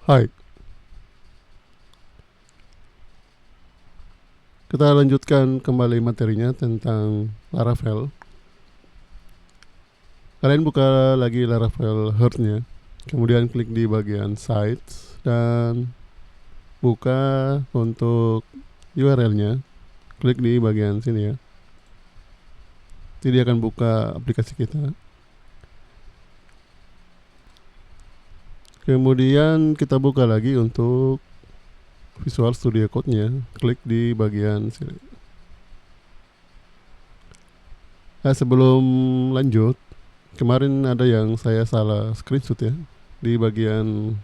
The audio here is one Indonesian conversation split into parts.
Hai, kita lanjutkan kembali materinya tentang Laravel. Kalian buka lagi Laravel Heart-nya, kemudian klik di bagian Sites dan buka untuk URL-nya. Klik di bagian sini ya. Jadi dia akan buka aplikasi kita. Kemudian kita buka lagi untuk Visual Studio Code-nya. Klik di bagian sini. Nah, sebelum lanjut, kemarin ada yang saya salah screenshot ya. Di bagian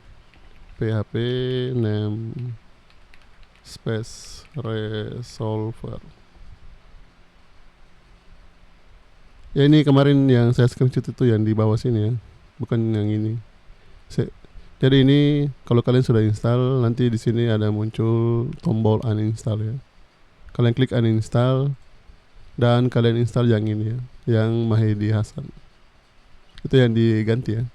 PHP name space resolver. Ya ini kemarin yang saya screenshot itu yang di bawah sini ya, bukan yang ini. Jadi ini kalau kalian sudah install, nanti di sini ada muncul tombol uninstall ya. Kalian klik uninstall dan kalian install yang ini ya, yang Mahedi Hasan. Itu yang diganti ya.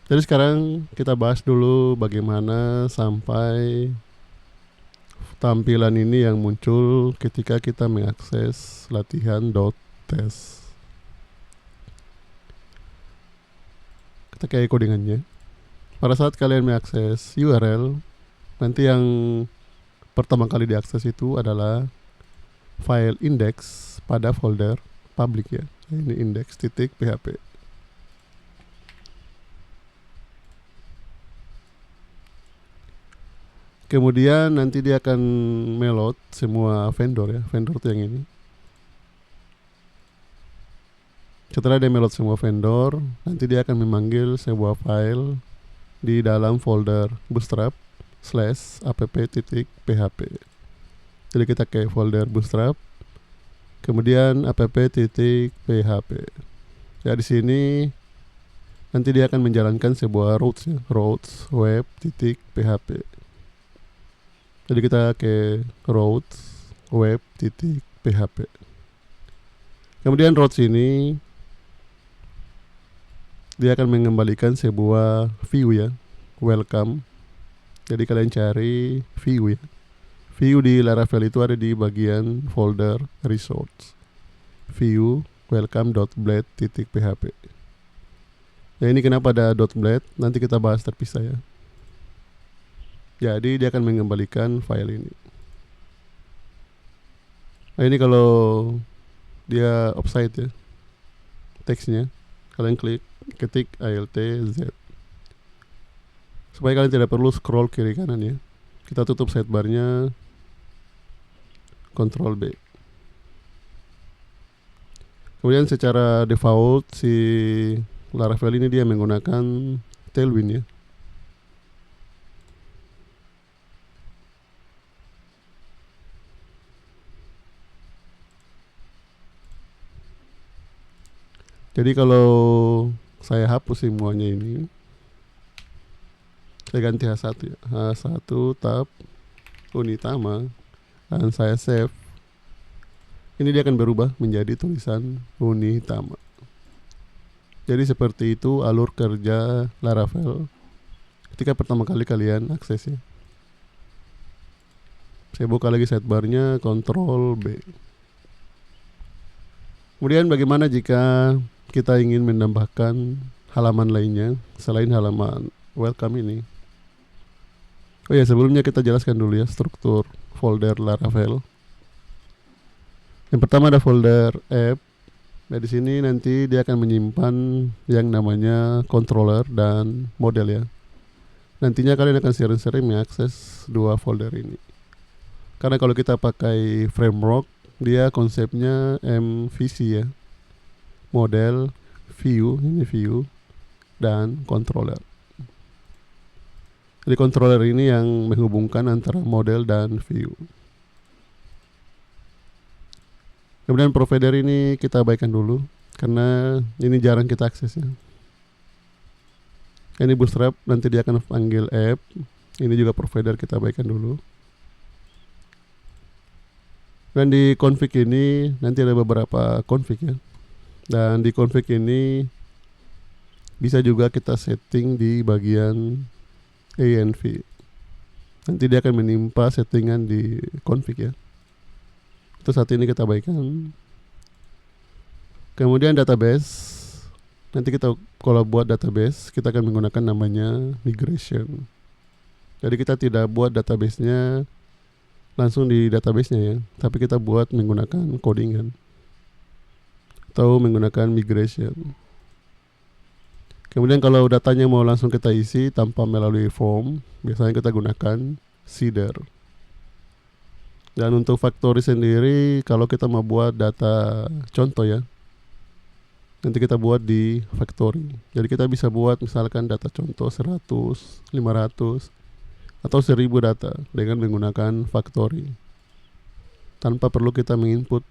Jadi sekarang kita bahas dulu bagaimana sampai tampilan ini yang muncul ketika kita mengakses latihan.test. Kita kayak codingannya. Pada saat kalian mengakses URL, nanti yang pertama kali diakses itu adalah file index pada folder public ya. Ini index.php. Kemudian nanti dia akan melot semua vendor ya. Vendor itu yang ini. Setelah dia melot semua vendor, nanti dia akan memanggil sebuah file di dalam folder bootstrap /app.php. Jadi kita ke folder bootstrap, kemudian app.php. Ya di sini nanti dia akan menjalankan sebuah routes ya, routes web.php. Jadi kita ke routes web.php. Kemudian routes ini dia akan mengembalikan sebuah view ya, welcome. Jadi kalian cari view ya. View di Laravel itu ada di bagian folder resource. View welcome.blade.php. Nah ini kenapa ada .blade, nanti kita bahas terpisah ya. Jadi dia akan mengembalikan file ini. Nah ini kalau dia offside ya, teksnya kalian klik, ketik alt z supaya kalian tidak perlu scroll kiri kanan ya. Kita tutup sidebarnya, Ctrl B. Kemudian secara default si Laravel ini dia menggunakan Tailwind ya. Jadi kalau saya hapus semuanya ini, saya ganti H1 ya, H1 tab Unitama, dan saya save. Ini dia akan berubah menjadi tulisan Unitama. Jadi seperti itu alur kerja Laravel ketika pertama kali kalian akses ya. Saya buka lagi sidebarnya, Ctrl B. Kemudian bagaimana jika kita ingin menambahkan halaman lainnya selain halaman welcome ini? Oh ya, sebelumnya kita jelaskan dulu ya struktur folder Laravel. Yang pertama ada folder app. Nah di sini nanti dia akan menyimpan yang namanya controller dan model ya. Nantinya kalian akan sering-sering mengakses dua folder ini. Karena kalau kita pakai framework, dia konsepnya MVC ya. Model, view, ini view, dan controller. Jadi controller ini yang menghubungkan antara model dan view. Kemudian provider ini kita abaikan dulu karena ini jarang kita akses ya. Ini bootstrap, nanti dia akan panggil app. Ini juga provider, kita abaikan dulu. Dan di config ini nanti ada beberapa config ya. Dan di config ini bisa juga kita setting di bagian env. Nanti dia akan menimpa settingan di config ya. Itu saat ini kita abaikan. Kemudian database. Nanti kita kalau buat database kita akan menggunakan namanya migration. Jadi kita tidak buat database-nya langsung di database-nya ya, tapi kita buat menggunakan codingan atau menggunakan migration. Kemudian kalau datanya mau langsung kita isi tanpa melalui form, biasanya kita gunakan seeder. Dan untuk factory sendiri, kalau kita mau buat data contoh ya, nanti kita buat di factory. Jadi kita bisa buat misalkan data contoh 100, 500 atau 1000 data dengan menggunakan factory tanpa perlu kita menginput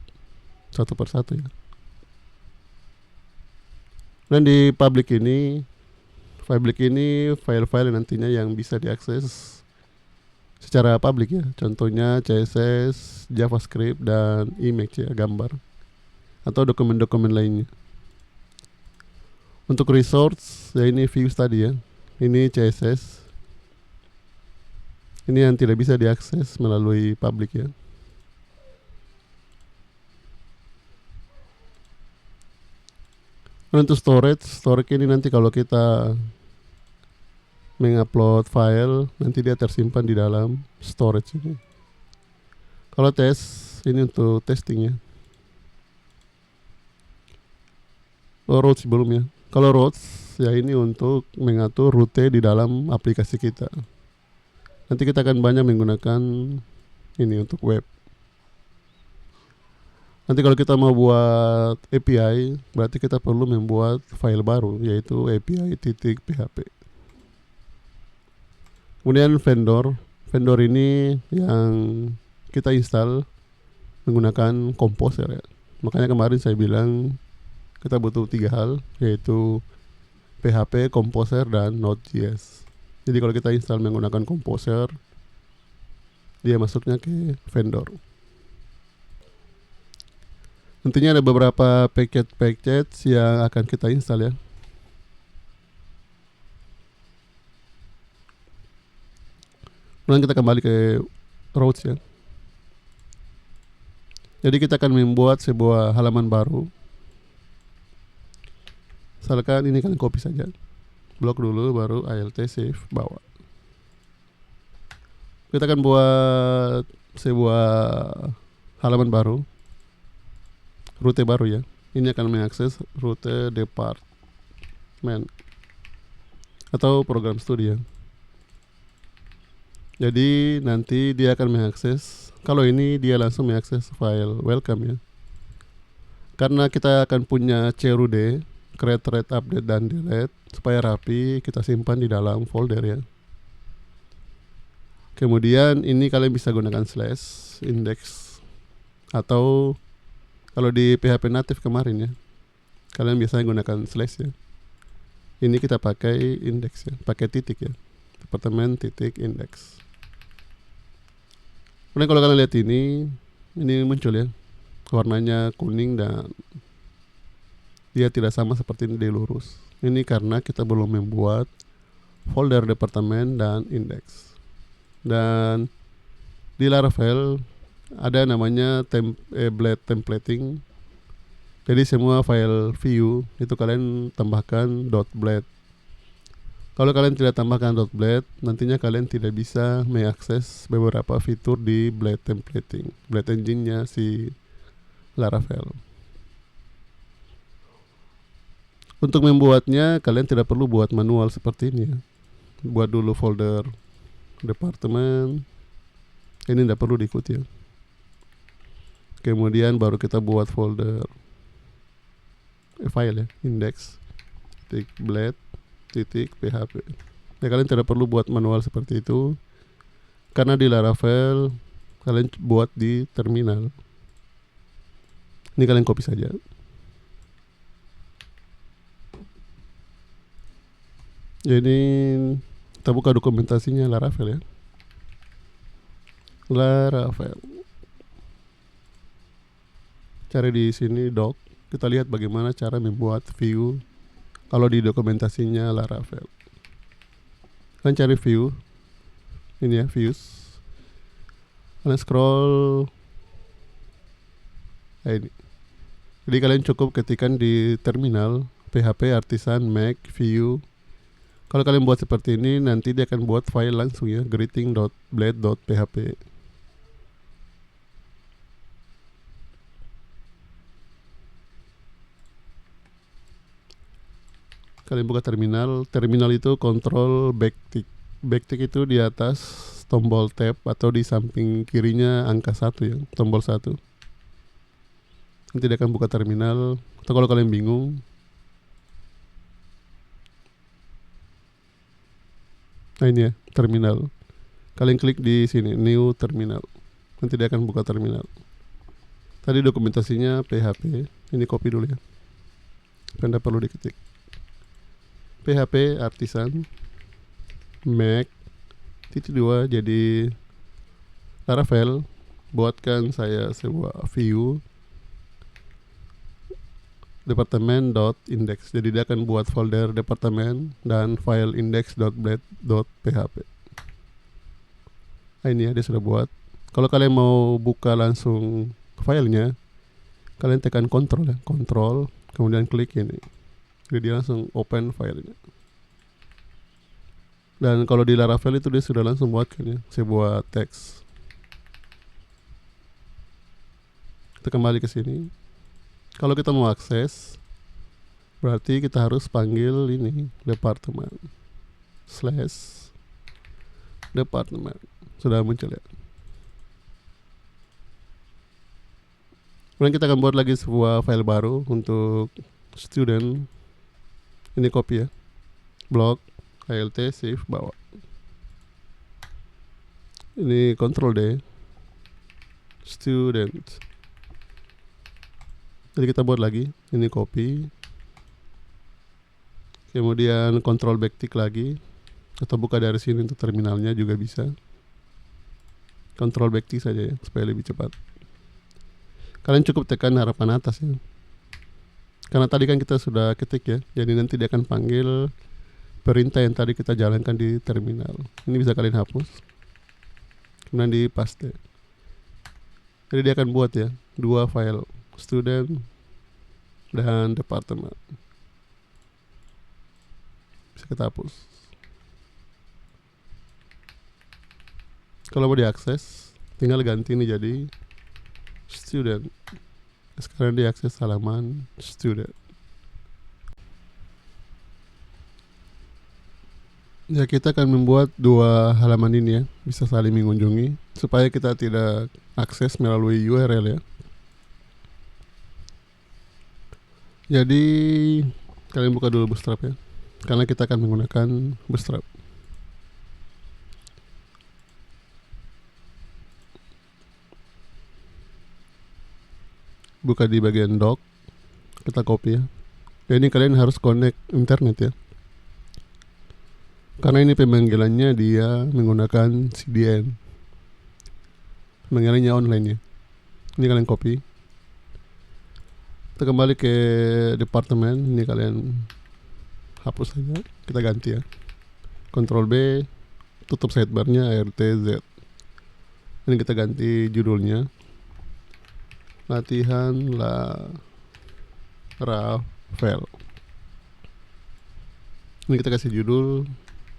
satu persatu ya. Dan di public ini file-file nantinya yang bisa diakses secara public ya. Contohnya CSS, JavaScript, dan image ya, gambar atau dokumen-dokumen lainnya. Untuk resource ya ini views tadi ya. Ini CSS. Ini yang tidak bisa diakses melalui public ya. Untuk storage ini nanti kalau kita mengupload file, nanti dia tersimpan di dalam storage ini. Kalau tes, ini untuk testing ya. Routes sebelumnya. Kalau routes ya ini untuk mengatur rute di dalam aplikasi kita. Nanti kita akan banyak menggunakan ini untuk web. Nanti kalau kita mau buat API, berarti kita perlu membuat file baru, yaitu API.php. Kemudian vendor ini yang kita install menggunakan Composer ya. Makanya kemarin saya bilang kita butuh 3 hal, yaitu PHP, Composer, dan Node.js. Jadi kalau kita install menggunakan Composer, dia masuknya ke vendor. Nantinya ada beberapa package yang akan kita install ya. Kemudian kita kembali ke routes ya. Jadi kita akan membuat sebuah halaman baru. Misalkan ini kalian copy saja. Blok dulu baru alt save bawa. Kita akan buat sebuah halaman baru. Rute baru ya. Ini akan mengakses rute department atau program studi ya. Jadi nanti dia akan mengakses, kalau ini dia langsung mengakses file welcome ya. Karena kita akan punya CRUD, create, read, update, dan delete, supaya rapi kita simpan di dalam folder ya. Kemudian ini kalian bisa gunakan slash index, atau kalau di PHP native kemarin ya, kalian biasanya gunakan slash ya. Ini kita pakai index ya, pakai titik ya, departemen titik index. Kemudian kalau kalian lihat ini muncul ya, warnanya kuning dan dia tidak sama seperti ini di lurus. Ini karena kita belum membuat folder departemen dan index. Dan di Laravel ada namanya blade templating. Jadi semua file view itu kalian tambahkan .blade. Kalau kalian tidak tambahkan .blade, nantinya kalian tidak bisa mengakses beberapa fitur di blade templating, blade engine-nya si Laravel. Untuk membuatnya kalian tidak perlu buat manual seperti ini ya. Buat dulu folder departemen. Ini tidak perlu diikuti ya. Kemudian baru kita buat folder file ya, index titik blade titik php. Ya, kalian tidak perlu buat manual seperti itu, karena di Laravel kalian buat di terminal. Ini kalian copy saja. Jadi kita buka dokumentasinya Laravel ya. Laravel. Cari di sini doc Kita lihat bagaimana cara membuat view kalau di dokumentasinya Laravel. Kalian cari view, ini ya, views. Kalian scroll, ini. Jadi kalian cukup ketikkan di terminal PHP Artisan Make View. Kalau kalian buat seperti ini, nanti dia akan buat file langsung ya, greeting.blade.php. Kalian buka terminal. Terminal itu kontrol backtick. Backtick itu di atas tombol tab atau di samping kirinya angka 1 ya, tombol 1. Nanti dia akan buka terminal. Atau kalau kalian bingung, nah ini ya, terminal. Kalian klik di sini, new terminal. Nanti dia akan buka terminal. Tadi dokumentasinya PHP. Ini copy dulu ya. Anda perlu diketik. PHP Artisan Make -2 jadi Laravel buatkan saya sebuah view departemen.index. Jadi dia akan buat folder departemen dan file index.blade.php. Nah ini ya, dia sudah buat. Kalau kalian mau buka langsung filenya, kalian tekan kontrol ya, kontrol, kemudian klik ini. Jadi dia langsung open filenya. Dan kalau di Laravel itu dia sudah langsung buatkan ya, sebuah teks. Kita kembali ke sini. Kalau kita mau akses, berarti kita harus panggil ini departemen / departemen. Sudah muncul ya. Kemudian kita akan buat lagi sebuah file baru untuk student. Ini copy ya, blog alt save bawah. Ini Ctrl D, student. Jadi kita buat lagi, ini copy, kemudian Ctrl backtick lagi, atau buka dari sini untuk terminalnya juga bisa. Ctrl backtick saja ya, supaya lebih cepat. Kalian cukup tekan harapan atas ya, karena tadi kan kita sudah ketik ya, jadi nanti dia akan panggil perintah yang tadi kita jalankan di terminal. Ini bisa kalian hapus, kemudian di paste. Jadi dia akan buat ya, dua file, student dan departemen. Bisa kita hapus. Kalau mau diakses, tinggal ganti ini jadi student. Sekarang diakses halaman student. Ya, kita akan membuat dua halaman ini ya, bisa saling mengunjungi supaya kita tidak akses melalui URL ya. Jadi kalian buka dulu Bootstrap ya, karena kita akan menggunakan Bootstrap. Buka di bagian doc, kita copy ya. Dan ini kalian harus connect internet ya, karena ini pemanggilannya dia menggunakan CDN, pemanggilannya online ya. Ini kalian copy. Kita kembali ke departemen, ini kalian hapus saja, kita ganti ya. Ctrl B, tutup sidebarnya ARTZ. Ini kita ganti judulnya, latihan Laravel. Ini kita kasih judul,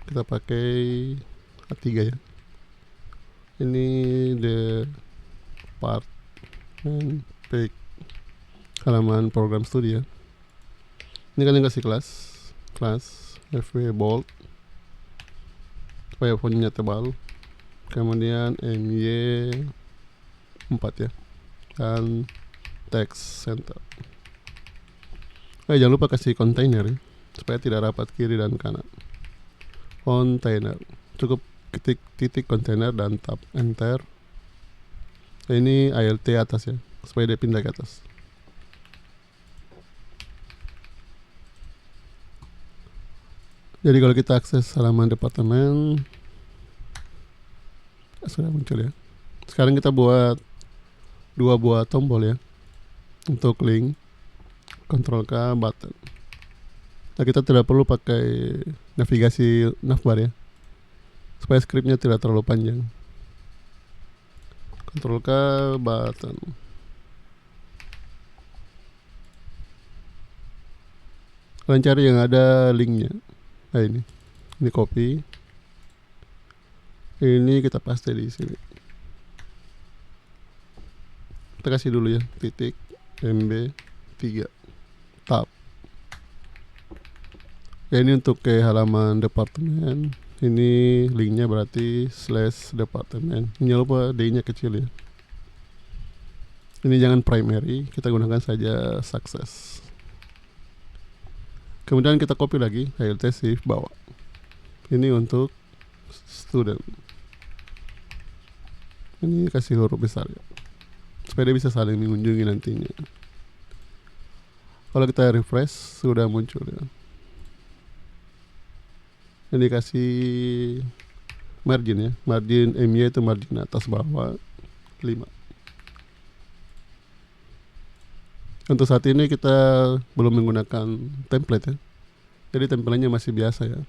kita pakai A3 ya. Ini department page, halaman program studi ya. Ini kalian kasih kelas FW bold supaya fontnya tebal, kemudian MY4 ya, dan text center. Jangan lupa kasih container ya, supaya tidak rapat kiri dan kanan. Container, cukup ketik titik container dan tab enter. Ini alt atas ya, supaya dia pindah ke atas. Jadi kalau kita akses halaman departemen, sudah muncul ya. Sekarang kita buat dua buah tombol ya untuk link. Ctrl K button. Nah, kita tidak perlu pakai navigasi navbar ya, supaya scriptnya tidak terlalu panjang. Ctrl K button. Kalian cari yang ada linknya. Nah, ini copy. Ini kita paste di sini. Kita kasih dulu ya, titik MB3 tab. Ya, ini untuk ke halaman departemen. Ini linknya berarti /departemen. Jangan lupa D-nya kecil ya. Ini jangan primary, kita gunakan saja success. Kemudian kita copy lagi, Alt Shift bawah. Ini untuk student. Ini kasih huruf besar ya, supaya dia bisa saling mengunjungi nantinya. Kalau kita refresh, sudah muncul ya. Ini kasih margin ya, margin MY itu margin atas bawah 5. Untuk saat ini kita belum menggunakan template ya, jadi template-nya masih biasa ya.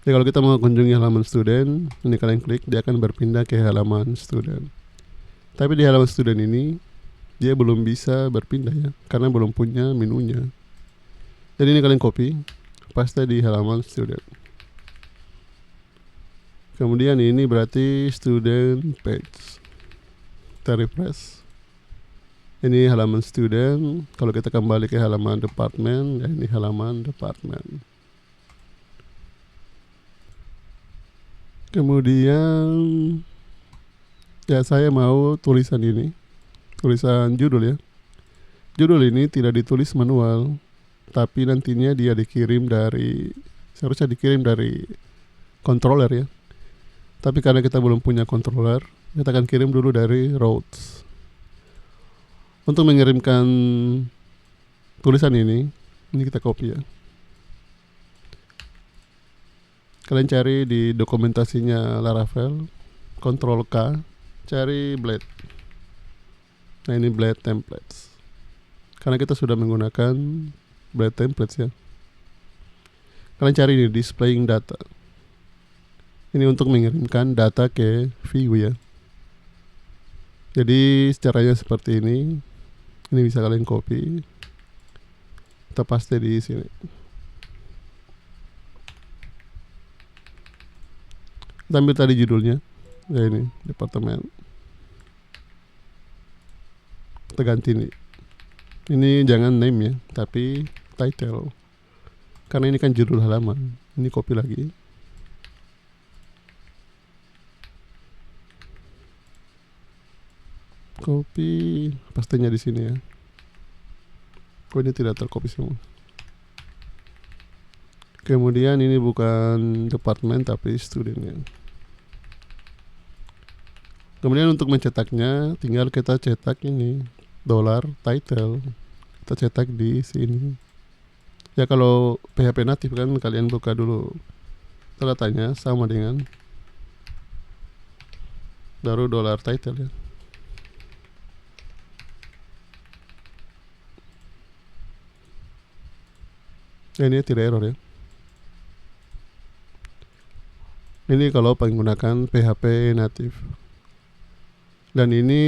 Jadi kalau kita mau kunjungi halaman student, ini kalian klik, dia akan berpindah ke halaman student. Tapi di halaman student ini dia belum bisa berpindah ya, karena belum punya menunya. Jadi ini kalian copy, paste di halaman student. Kemudian ini berarti student page. Kita refresh. Ini halaman student. Kalau kita kembali ke halaman department, ya ini halaman department. Kemudian ya saya mau tulisan ini, tulisan judul ya. Judul ini tidak ditulis manual, tapi nantinya dia seharusnya dikirim dari controller ya. Tapi karena kita belum punya controller, kita akan kirim dulu dari routes. Untuk mengirimkan tulisan ini kita copy ya. Kalian cari di dokumentasinya Laravel, Ctrl K, cari blade. Nah, ini blade templates. Karena kita sudah menggunakan blade templates ya. Kalian cari ini displaying data. Ini untuk mengirimkan data ke view ya. Jadi caranya seperti ini. Ini bisa kalian copy, kita paste di sini. Kita ambil tadi judulnya, ya ini departemen. Kita ganti nih. Ini jangan name ya, tapi title. Karena ini kan judul halaman. Ini copy lagi. Copy, pastenya di sini ya. Oh, ini tidak tercopy semua. Kemudian ini bukan departemen tapi student ya. Kemudian untuk mencetaknya, tinggal kita cetak ini $title. Kita cetak di sini. Ya kalau PHP natif kan kalian buka dulu tanda tanya sama dengan baru $title ya. Ini tidak error ya. Ini kalau menggunakan PHP natif. Dan ini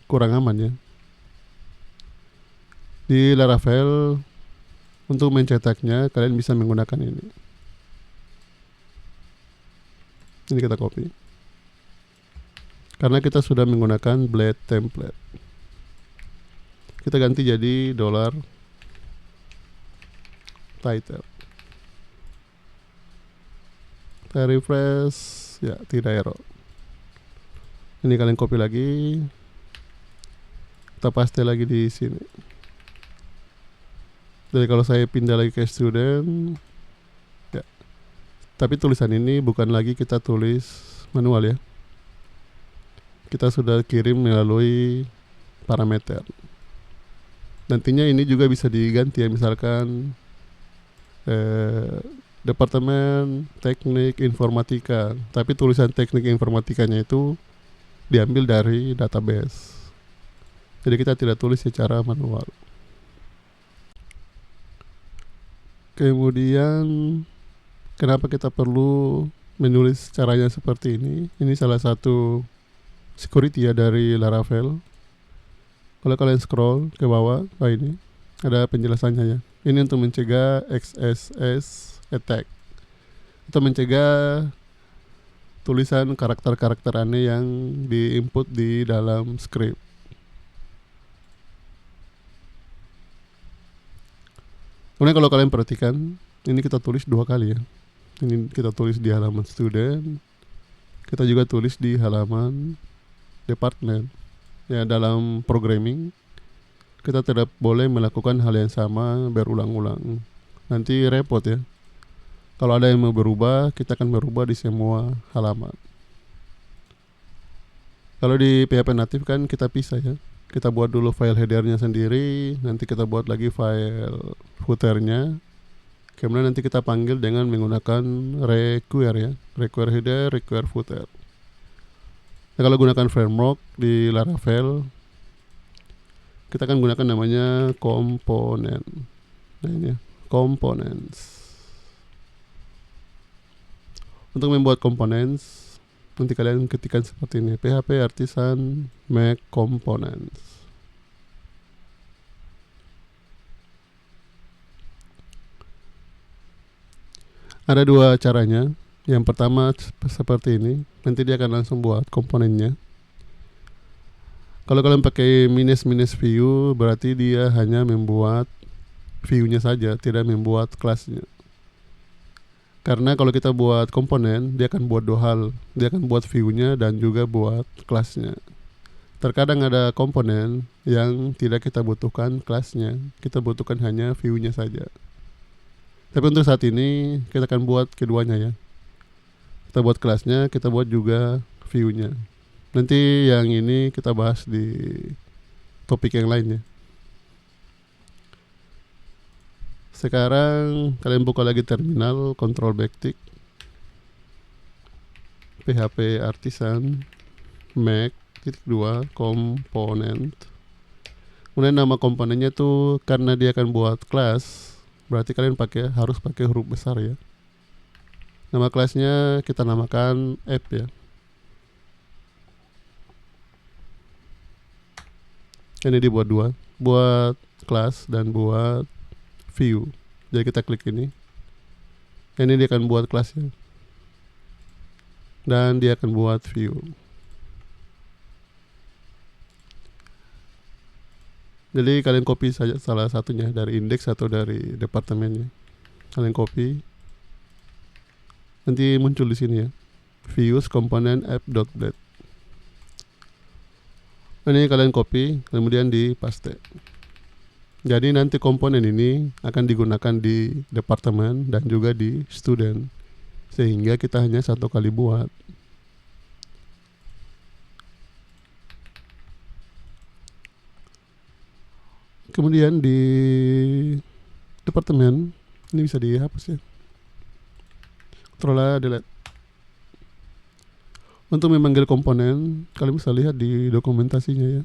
kurang aman ya. Di Laravel untuk mencetaknya kalian bisa menggunakan ini. Ini kita copy. Karena kita sudah menggunakan blade template. Kita ganti jadi $title. Kita refresh, ya tidak error. Ini kalian copy lagi, kita paste lagi di sini. Jadi kalau saya pindah lagi ke student, ya. Tapi tulisan ini bukan lagi kita tulis manual ya. Kita sudah kirim melalui parameter. Nantinya ini juga bisa diganti ya, misalkan departemen teknik informatika, tapi tulisan teknik informatikanya itu diambil dari database. Jadi kita tidak tulis secara manual. Kemudian kenapa kita perlu menulis caranya seperti ini? Ini salah satu security ya dari Laravel. Kalau kalian scroll ke bawah, ini ada penjelasannya ya. Ini untuk mencegah XSS attack, atau mencegah tulisan karakter-karakter aneh yang diinput di dalam script. Kemudian kalau kalian perhatikan, ini kita tulis 2 kali ya. Ini kita tulis di halaman student, kita juga tulis di halaman department. Ya, dalam programming kita tidak boleh melakukan hal yang sama berulang-ulang. Nanti repot ya. Kalau ada yang mau berubah, kita akan berubah di semua halaman. Kalau di PHP native kan kita pisah ya. Kita buat dulu file headernya sendiri, nanti kita buat lagi file footernya. Kemudian nanti kita panggil dengan menggunakan require ya. Require header, require footer. Nah, kalau gunakan framework di Laravel, kita akan gunakan namanya komponen. Nah ini ya, components. Untuk membuat components, nanti kalian ketikkan seperti ini, PHP artisan make components. Ada 2 caranya. Yang pertama seperti ini, nanti dia akan langsung buat komponennya. Kalau kalian pakai minus view, berarti dia hanya membuat view-nya saja, tidak membuat kelasnya. Karena kalau kita buat komponen, dia akan buat 2 hal. Dia akan buat view-nya dan juga buat kelasnya. Terkadang ada komponen yang tidak kita butuhkan kelasnya, kita butuhkan hanya view-nya saja. Tapi untuk saat ini kita akan buat keduanya ya. Kita buat kelasnya, kita buat juga view-nya. Nanti yang ini kita bahas di topik yang lainnya. Sekarang kalian buka lagi terminal, control backtick, PHP artisan make -2 komponen. Kemudian nama komponennya tuh karena dia akan buat kelas, berarti kalian harus pakai huruf besar ya. Nama kelasnya kita namakan app ya. Ini dibuat 2, buat kelas dan buat view. Jadi kita klik ini. Ini dia akan buat kelasnya. Dan dia akan buat view. Jadi kalian copy saja salah satunya dari index atau dari departemennya. Kalian copy. Nanti muncul di sini ya. Views komponen app.blade. Ini kalian copy, kemudian di paste. Jadi nanti komponen ini akan digunakan di departemen dan juga di student, sehingga kita hanya 1 kali buat. Kemudian di departemen ini bisa dihapus ya. Ctrl delete. Untuk memanggil komponen, kalian bisa lihat di dokumentasinya ya.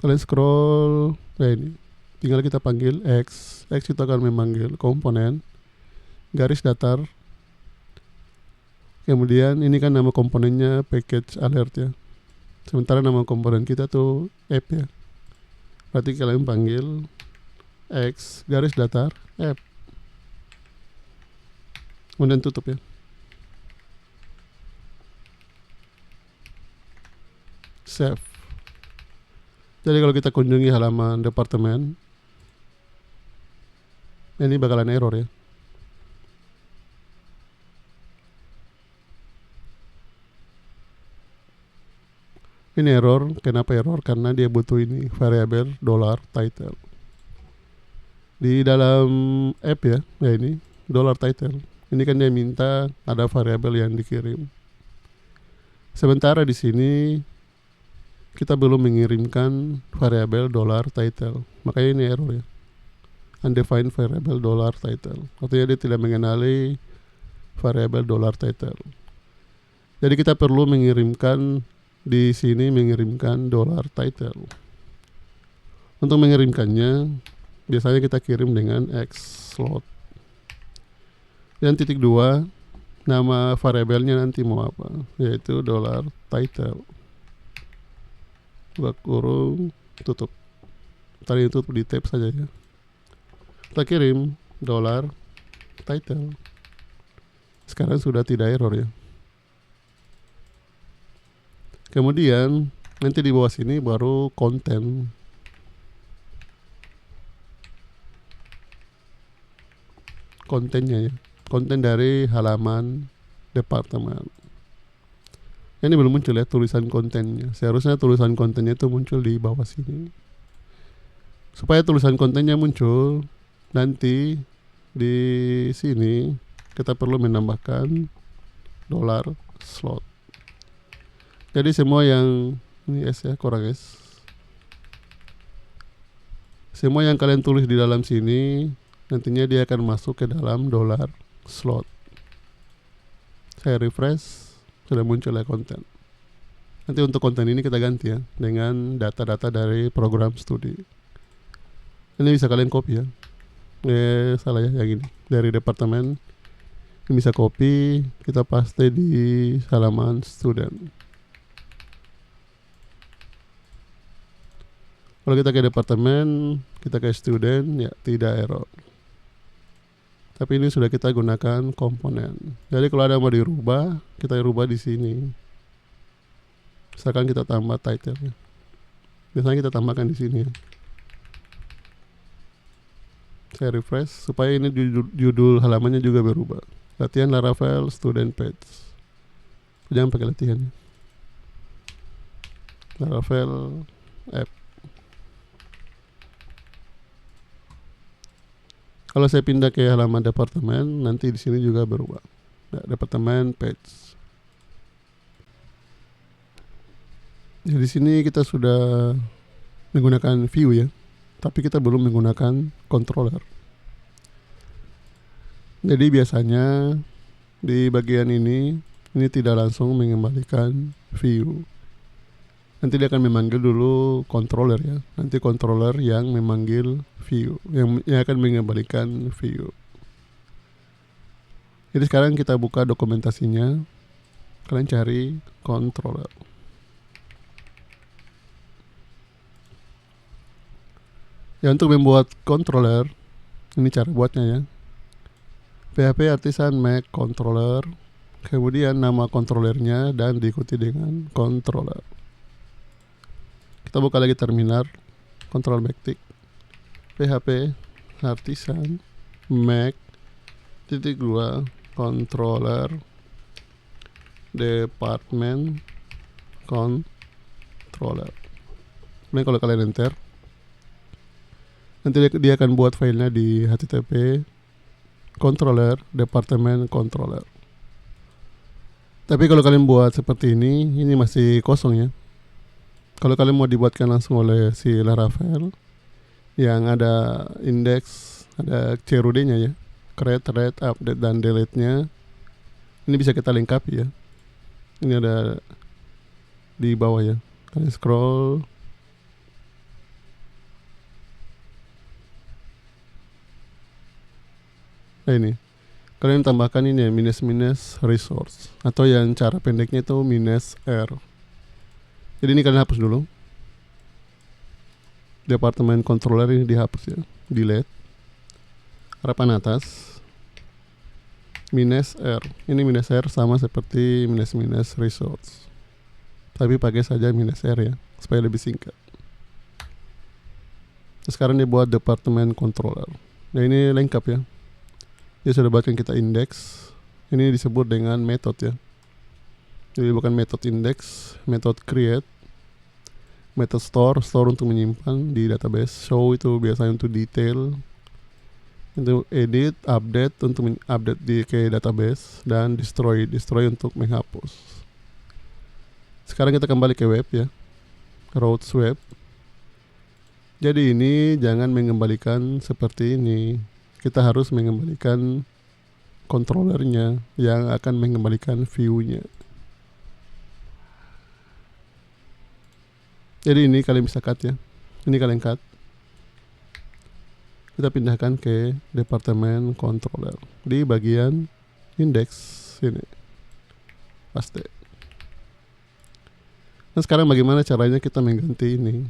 Kalian scroll, ini tinggal kita panggil X. X itu akan memanggil komponen garis datar. Kemudian ini kan nama komponennya package alert ya. Sementara nama komponen kita tuh app ya. Berarti kalian panggil X garis datar app. Kemudian tutup ya. Save. Jadi kalau kita kunjungi halaman departemen, ini bakalan error ya. Ini error. Kenapa error? Karena dia butuh ini variabel $title. Di dalam app ya, ini $title. Ini kan dia minta ada variabel yang dikirim. Sementara di sini kita belum mengirimkan variabel $title. Makanya ini error ya. Undefined variable $title. Artinya dia tidak mengenali variabel $title. Jadi kita perlu mengirimkan di sini $title. Untuk mengirimkannya, biasanya kita kirim dengan xload. Dan titik 2, nama variabelnya nanti mau apa, yaitu $title, buka kurung, tutup. Tadi tutup di tab saja ya. Kita kirim $title. Sekarang sudah tidak error ya. Kemudian nanti di bawah sini baru konten. Kontennya ya. Konten dari halaman departemen. Ini belum muncul ya tulisan kontennya. Seharusnya tulisan kontennya itu muncul di bawah sini. Supaya tulisan kontennya muncul, nanti di sini kita perlu menambahkan $slot. Jadi semua yang ini S ya, kurang S. Semua yang kalian tulis di dalam sini nantinya dia akan masuk ke dalam $slot. Saya refresh, sudah muncul ya konten. Nanti untuk konten ini kita ganti ya dengan data-data dari program studi. Ini bisa kalian copy ya. Salah ya yang ini dari departemen. Ini bisa copy, kita paste di halaman student. Kalau kita ke departemen, kita ke student, ya tidak error. Tapi ini sudah kita gunakan komponen. Jadi kalau ada yang mau dirubah, kita rubah di sini. Misalkan kita tambah title. Biasanya kita tambahkan di sini ya. Saya refresh supaya ini judul halamannya juga berubah. Latihan Laravel student page. Jangan pakai latihan. Laravel app. Kalau saya pindah ke halaman departemen, nanti di sini juga berubah. Nah, departemen page. Ya, di sini kita sudah menggunakan view ya, tapi kita belum menggunakan controller. Jadi biasanya di bagian ini tidak langsung mengembalikan view. Nanti dia akan memanggil dulu controller ya. Nanti controller yang memanggil view, yang akan mengembalikan view. Jadi sekarang kita buka dokumentasinya. Kalian cari controller. Ya, untuk membuat controller, ini cara buatnya ya. PHP Artisan Make Controller, kemudian nama controllernya dan diikuti dengan controller. Kita buka lagi terminal, Ctrl backtick, PHP Artisan Make titik 2 controller department controller. Ini kalau kalian enter, nanti dia akan buat filenya di http controller department controller. Tapi kalau kalian buat seperti ini masih kosong ya. Kalau kalian mau dibuatkan langsung oleh si Laravel yang ada indeks, ada CRUD-nya ya, create, read, update, dan delete-nya, ini bisa kita lengkapi ya. Ini ada di bawah ya. Kalian scroll. Nah ini, kalian tambahkan ini ya, minus resource, atau yang cara pendeknya itu -r. Jadi ini kalian hapus dulu. Departemen controller ini dihapus ya, delete. Harapan atas, -r. Ini -r sama seperti minus resource, tapi pakai saja -r ya, supaya lebih singkat. Sekarang dia buat departemen controller. Nah ini lengkap ya. Dia sudah buatkan kita indeks. Ini disebut dengan method ya. Jadi bukan method index, method create, method store untuk menyimpan di database, show itu biasanya untuk detail, itu edit, update untuk update ke database, dan destroy untuk menghapus. Sekarang kita kembali ke web ya, routes web. Jadi ini jangan mengembalikan seperti ini. Kita harus mengembalikan controllernya yang akan mengembalikan view-nya. Jadi ini kalian bisa cut ya. Ini kalian cut. kita pindahkan ke departemen controller di bagian index sini, paste. Nah sekarang bagaimana caranya kita mengganti ini?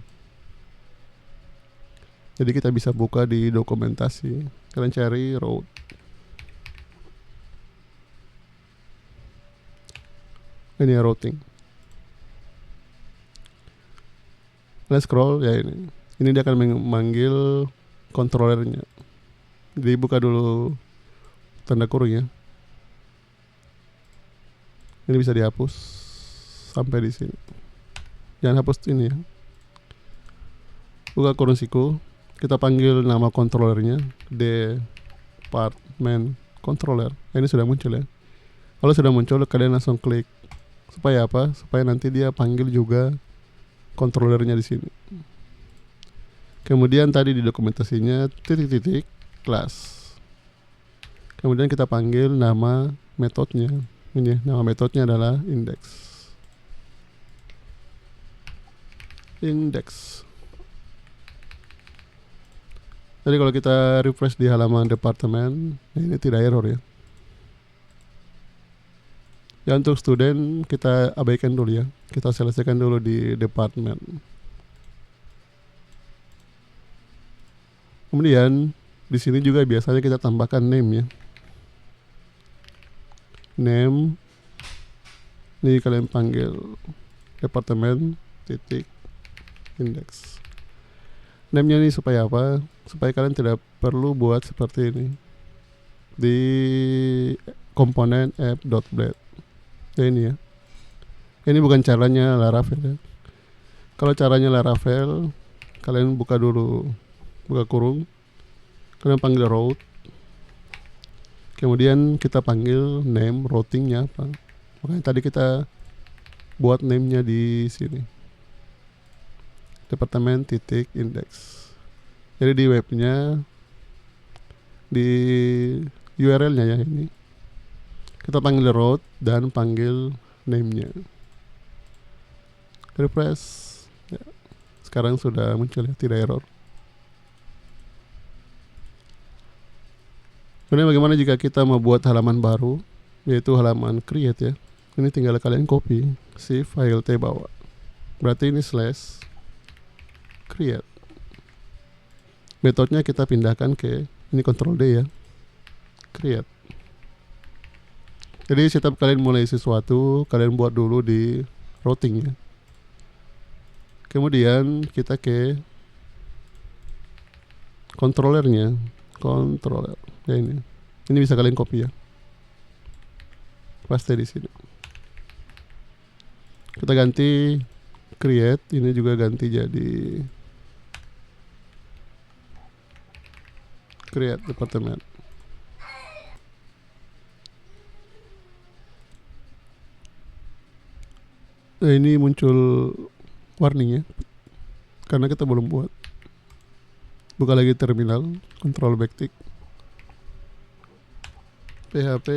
Jadi kita bisa buka di dokumentasi, kalian cari route. Ini ya routing. Let's scroll ya ini. Ini dia akan memanggil controllernya. Jadi buka dulu tanda kurung ya. Ini bisa dihapus sampai di sini. Jangan hapus ini ya. Buka kurung siku. Kita panggil nama controllernya department controller. Ini sudah muncul ya. Kalau sudah muncul kalian langsung klik. Supaya apa? Supaya nanti dia panggil juga controllernya di sini. Kemudian tadi di dokumentasinya titik-titik class. Kemudian kita panggil nama metodenya. Ini nama metodenya adalah index. Jadi kalau kita refresh di halaman departemen, ini tidak error ya. Ya untuk student kita abaikan dulu ya. Kita selesaikan dulu di departemen. Kemudian di sini juga biasanya kita tambahkan name ya. Name. Ini kalian panggil departemen titik index. Name-nya ini supaya apa? Supaya kalian tidak perlu buat seperti ini di komponen app.blade. Ya ini ya. Ini bukan caranya Laravel ya. Kalau caranya Laravel, kalian buka dulu, buka kurung, kalian panggil route. Kemudian kita panggil name routingnya apa. Makanya tadi kita buat name-nya di sini. Departemen titik index. Jadi di webnya, di URL-nya ya ini, kita panggil route dan panggil name-nya. Refresh ya. Sekarang sudah muncul ya, tidak error. Kemudian bagaimana jika kita membuat halaman baru, yaitu halaman create ya. Ini tinggal kalian copy, shift file T bawah. Berarti ini slash create. Metodenya kita pindahkan ke ini Ctrl D ya, create. Jadi setiap kalian mulai sesuatu, kalian buat dulu di routing ya. Kemudian kita ke controllernya, controller ya ini. Ini bisa kalian copy ya, paste di sini. Kita ganti create, ini juga ganti jadi create departemen. Nah, ini muncul warning ya, karena kita belum buat. Buka lagi terminal, control backtick, php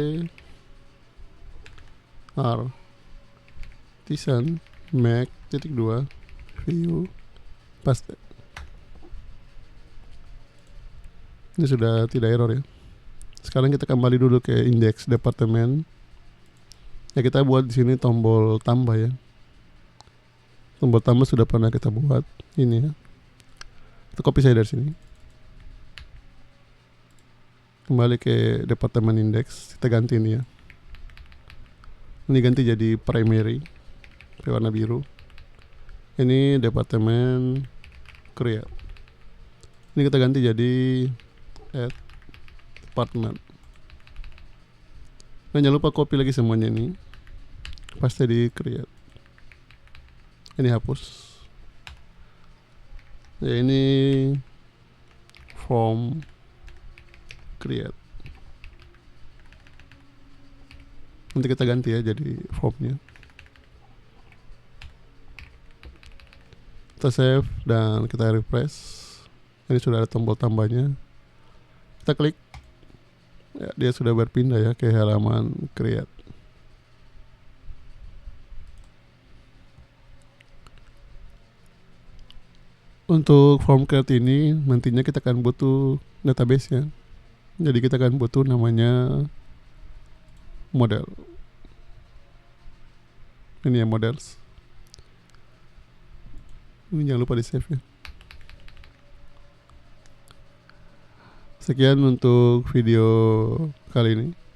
artisan mac .2 view paste. Ini sudah tidak error ya. Sekarang kita kembali dulu ke index departemen. Ya kita buat di sini tombol tambah ya. Tombol tambah sudah pernah kita buat ini ya. Kita copy saya dari sini. Kembali ke departemen index, kita ganti ini ya. Ini ganti jadi primary, warna biru. Ini departemen create. Ini kita ganti jadi add department. Nah, jangan lupa copy lagi semuanya ini, paste di create. Ini hapus. Ya ini from create. Nanti kita ganti ya jadi formnya. Kita save dan kita refresh. Ini sudah ada tombol tambahnya. Kita klik. Ya, dia sudah berpindah ya ke halaman create. Untuk form create ini nantinya kita akan butuh database ya. Jadi kita akan butuh namanya model. Ini ya models. Ini jangan lupa di save ya. Sekian untuk video kali ini.